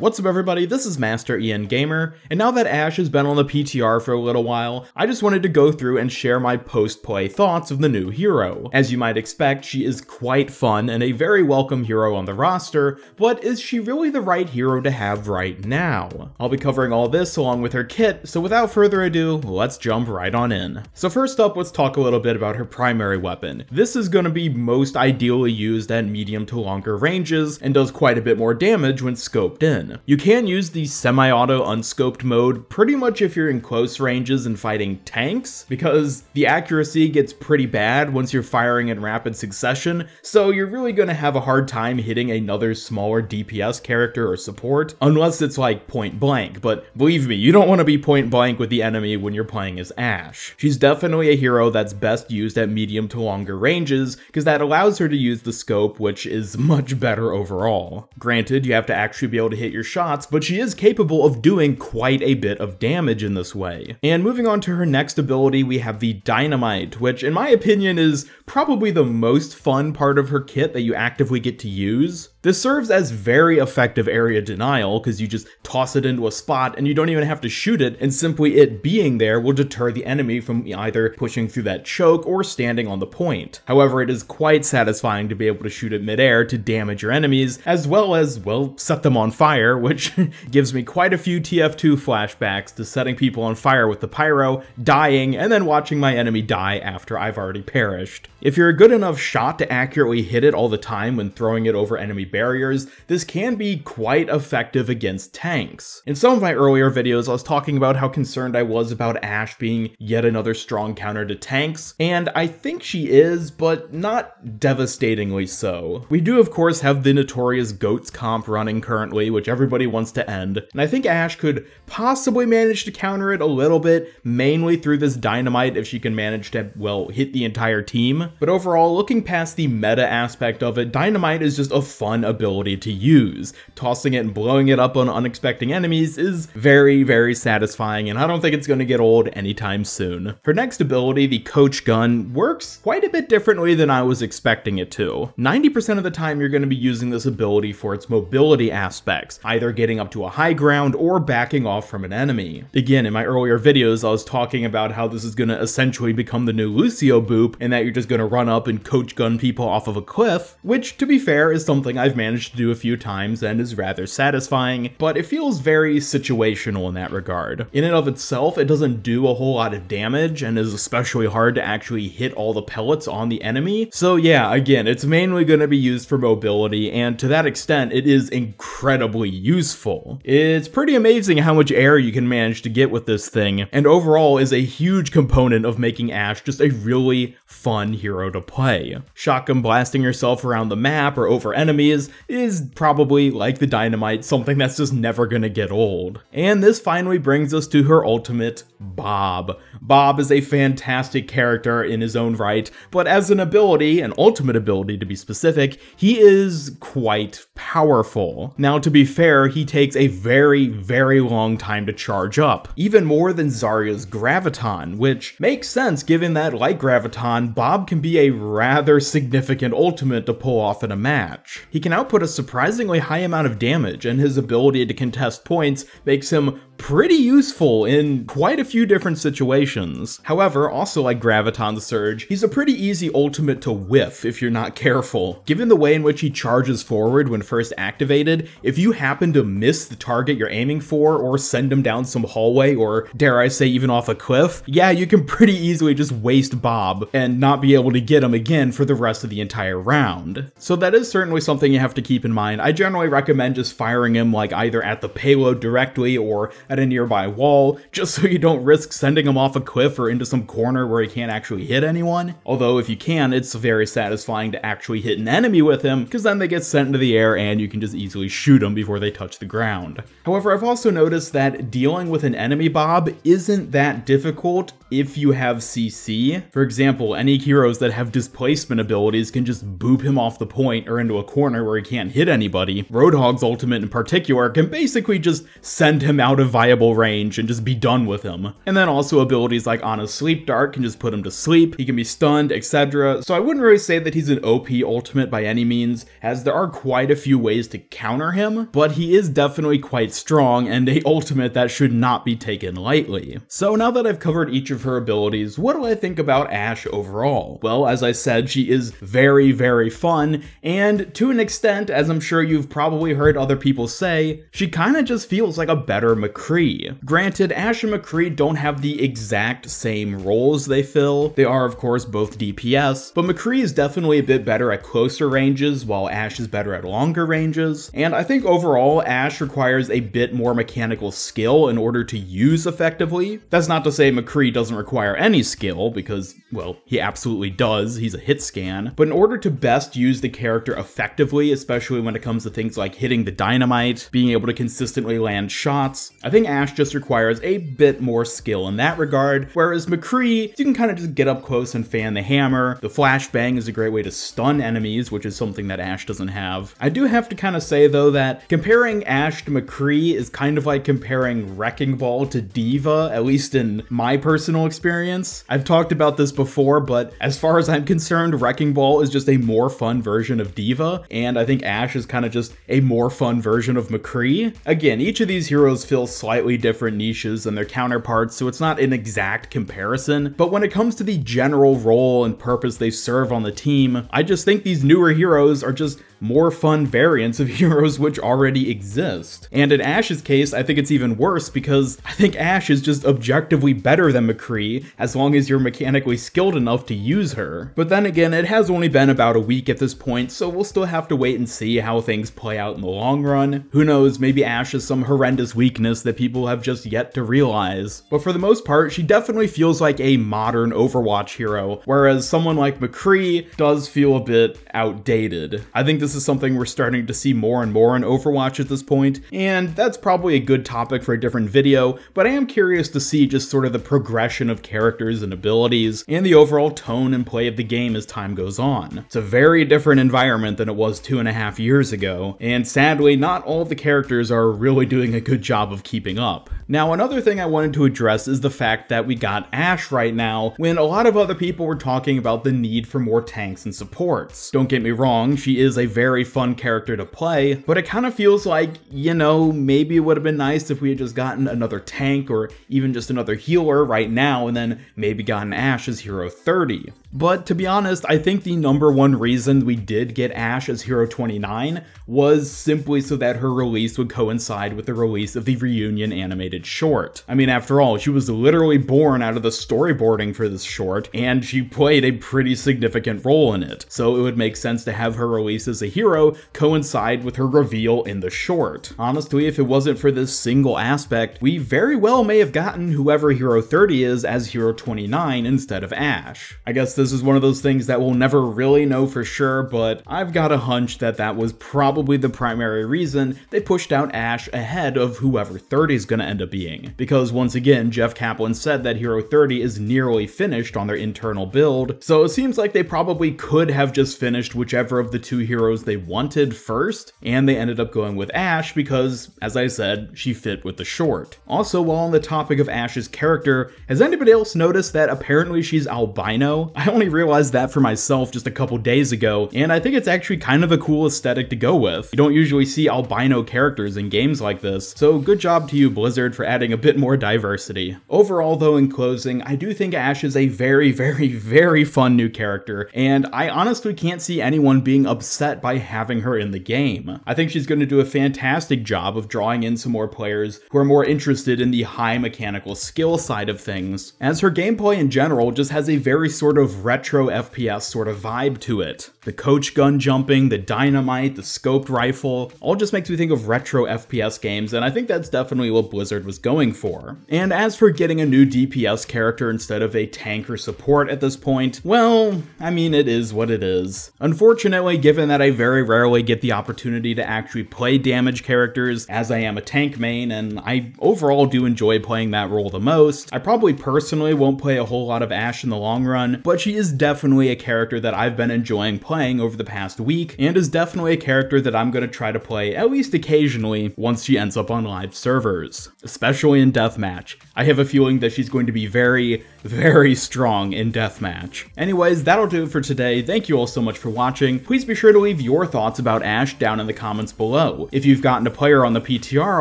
What's up everybody, this is Master Ian Gamer, and now that Ashe has been on the PTR for a little while, I just wanted to go through and share my post-play thoughts of the new hero. As you might expect, she is quite fun and a very welcome hero on the roster, but is she really the right hero to have right now? I'll be covering all this along with her kit, so without further ado, let's jump right on in. So first up, let's talk a little bit about her primary weapon. This is going to be most ideally used at medium to longer ranges, and does quite a bit more damage when scoped in. You can use the semi-auto unscoped mode pretty much if you're in close ranges and fighting tanks, because the accuracy gets pretty bad once you're firing in rapid succession, so you're really going to have a hard time hitting another smaller DPS character or support, unless it's like point blank, but believe me, you don't want to be point blank with the enemy when you're playing as Ashe. She's definitely a hero that's best used at medium to longer ranges, because that allows her to use the scope, which is much better overall. Granted, you have to actually be able to hit your shots, but she is capable of doing quite a bit of damage in this way. And moving on to her next ability, we have the Dynamite, which in my opinion is probably the most fun part of her kit that you actively get to use. This serves as very effective area denial, because you just toss it into a spot and you don't even have to shoot it, and simply it being there will deter the enemy from either pushing through that choke or standing on the point. However, it is quite satisfying to be able to shoot it midair to damage your enemies, as well as, well, set them on fire, which gives me quite a few TF2 flashbacks to setting people on fire with the pyro, dying, and then watching my enemy die after I've already perished. If you're a good enough shot to accurately hit it all the time when throwing it over enemy barriers, this can be quite effective against tanks. In some of my earlier videos, I was talking about how concerned I was about Ashe being yet another strong counter to tanks, and I think she is, but not devastatingly so. We do of course have the notorious GOATS comp running currently, which everybody wants to end, and I think Ashe could possibly manage to counter it a little bit, mainly through this Dynamite if she can manage to, well, hit the entire team. But overall, looking past the meta aspect of it, Dynamite is just a fun ability to use. Tossing it and blowing it up on unexpected enemies is very, very satisfying, and I don't think it's going to get old anytime soon. Her next ability, the Coach Gun, works quite a bit differently than I was expecting it to. 90% of the time you're going to be using this ability for its mobility aspects, either getting up to a high ground or backing off from an enemy. Again, in my earlier videos I was talking about how this is going to essentially become the new Lucio boop, and that you're just going to run up and Coach Gun people off of a cliff, which to be fair is something I've managed to do a few times and is rather satisfying, but it feels very situational in that regard. In and of itself, it doesn't do a whole lot of damage and is especially hard to actually hit all the pellets on the enemy. So yeah, again, it's mainly going to be used for mobility, and to that extent, it is incredibly useful. It's pretty amazing how much air you can manage to get with this thing, and overall is a huge component of making Ashe just a really fun hero to play. Shotgun blasting yourself around the map or over enemies is probably, like the Dynamite, something that's just never gonna get old. And this finally brings us to her ultimate, Bob. Bob is a fantastic character in his own right, but as an ability, an ultimate ability to be specific, he is quite powerful. Now to be fair, he takes a very, very long time to charge up, even more than Zarya's Graviton, which makes sense given that, like Graviton, Bob can be a rather significant ultimate to pull off in a match. He can output a surprisingly high amount of damage, and his ability to contest points makes him pretty useful in quite a few different situations. However, also like Graviton's Surge, he's a pretty easy ultimate to whiff if you're not careful. Given the way in which he charges forward when first activated, if you happen to miss the target you're aiming for or send him down some hallway or, dare I say, even off a cliff, yeah, you can pretty easily just waste Bob and not be able to get him again for the rest of the entire round. So that is certainly something you have to keep in mind. I generally recommend just firing him like either at the payload directly or at a nearby wall, just so you don't risk sending him off a cliff or into some corner where he can't actually hit anyone. Although if you can, it's very satisfying to actually hit an enemy with him, because then they get sent into the air and you can just easily shoot them before they touch the ground. However, I've also noticed that dealing with an enemy Bob isn't that difficult if you have CC. For example, any heroes that have displacement abilities can just boop him off the point or into a corner where he can't hit anybody. Roadhog's ultimate in particular can basically just send him out of viable range and just be done with him. And then also abilities like Ana's Sleep Dart can just put him to sleep, he can be stunned, etc. So I wouldn't really say that he's an OP ultimate by any means, as there are quite a few ways to counter him, but he is definitely quite strong and a ultimate that should not be taken lightly. So now that I've covered each of her abilities, what do I think about Ashe overall? Well, as I said, she is very, very fun, and to an extent, as I'm sure you've probably heard other people say, she kinda just feels like a better McCree. Granted, Ashe and McCree don't have the exact same roles they fill. They are, of course, both DPS, but McCree is definitely a bit better at closer ranges, while Ashe is better at longer ranges, and I think overall, Ashe requires a bit more mechanical skill in order to use effectively. That's not to say McCree doesn't require any skill, because, well, he absolutely does, he's a hit scan, but in order to best use the character effectively, especially when it comes to things like hitting the dynamite, being able to consistently land shots, I think Ashe just requires a bit more skill in that regard, whereas McCree, you can kind of just get up close and fan the hammer. The flashbang is a great way to stun enemies, which is something that Ashe doesn't have. I do have to kind of say though that comparing Ashe to McCree is kind of like comparing Wrecking Ball to D.Va, at least in my personal experience. I've talked about this before, but as far as I'm concerned, Wrecking Ball is just a more fun version of D.Va, and I think Ashe is kind of just a more fun version of McCree. Again, each of these heroes fill slightly different niches than their counterparts, so it's not an exact comparison, but when it comes to the general role and purpose they serve on the team, I just think these newer heroes are just more fun variants of heroes which already exist. And in Ashe's case, I think it's even worse because I think Ashe is just objectively better than McCree as long as you're mechanically skilled enough to use her. But then again, it has only been about a week at this point, so we'll still have to wait and see how things play out in the long run. Who knows, maybe Ashe has some horrendous weakness that people have just yet to realize. But for the most part, she definitely feels like a modern Overwatch hero, whereas someone like McCree does feel a bit outdated. I think this is something we're starting to see more and more in Overwatch at this point, and that's probably a good topic for a different video, but I am curious to see just sort of the progression of characters and abilities, and the overall tone and play of the game as time goes on. It's a very different environment than it was 2.5 years ago, and sadly, not all of the characters are really doing a good job of keeping up. Now, another thing I wanted to address is the fact that we got Ashe right now, when a lot of other people were talking about the need for more tanks and supports. Don't get me wrong, she is a very fun character to play, but it kind of feels like, you know, maybe it would have been nice if we had just gotten another tank or even just another healer right now and then maybe gotten Ashe as Hero 30. But to be honest, I think the #1 reason we did get Ashe as Hero 29 was simply so that her release would coincide with the release of the Reunion animated short. I mean, after all, she was literally born out of the storyboarding for this short, and she played a pretty significant role in it, so it would make sense to have her release as a hero coincide with her reveal in the short. Honestly, if it wasn't for this single aspect, we very well may have gotten whoever Hero 30 is as Hero 29 instead of Ashe. I guess this is one of those things that we'll never really know for sure, but I've got a hunch that that was probably the primary reason they pushed out Ashe ahead of whoever 30 is gonna end up being. Because once again, Jeff Kaplan said that Hero 30 is nearly finished on their internal build, so it seems like they probably could have just finished whichever of the two heroes they wanted first, and they ended up going with Ashe because, as I said, she fit with the short. Also, while on the topic of Ashe's character, has anybody else noticed that apparently she's albino? I only realized that for myself just a couple days ago, and I think it's actually kind of a cool aesthetic to go with. You don't usually see albino characters in games like this, so good job to you, Blizzard, for adding a bit more diversity. Overall though, in closing, I do think Ashe is a very, very, very fun new character, and I honestly can't see anyone being upset by having her in the game. I think she's going to do a fantastic job of drawing in some more players who are more interested in the high mechanical skill side of things, as her gameplay in general just has a very sort of retro FPS sort of vibe to it. The coach gun jumping, the dynamite, the scoped rifle, all just makes me think of retro FPS games, and I think that's definitely what Blizzard was going for. And as for getting a new DPS character instead of a tank or support at this point, well, I mean, it is what it is. Unfortunately, given that I I very rarely get the opportunity to actually play damage characters, as I am a tank main, and I overall do enjoy playing that role the most. I probably personally won't play a whole lot of Ashe in the long run, but she is definitely a character that I've been enjoying playing over the past week, and is definitely a character that I'm going to try to play at least occasionally once she ends up on live servers, especially in Deathmatch. I have a feeling that she's going to be very, very strong in Deathmatch. Anyways, that'll do it for today. Thank you all so much for watching. Please be sure to leave your thoughts about Ashe down in the comments below. If you've gotten to play her on the PTR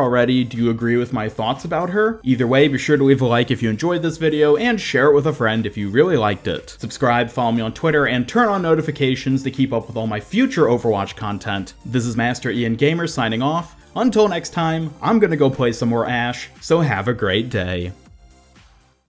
already, do you agree with my thoughts about her? Either way, be sure to leave a like if you enjoyed this video, and share it with a friend if you really liked it. Subscribe, follow me on Twitter, and turn on notifications to keep up with all my future Overwatch content. This is Master Ian Gamer signing off. Until next time, I'm gonna go play some more Ashe, so have a great day.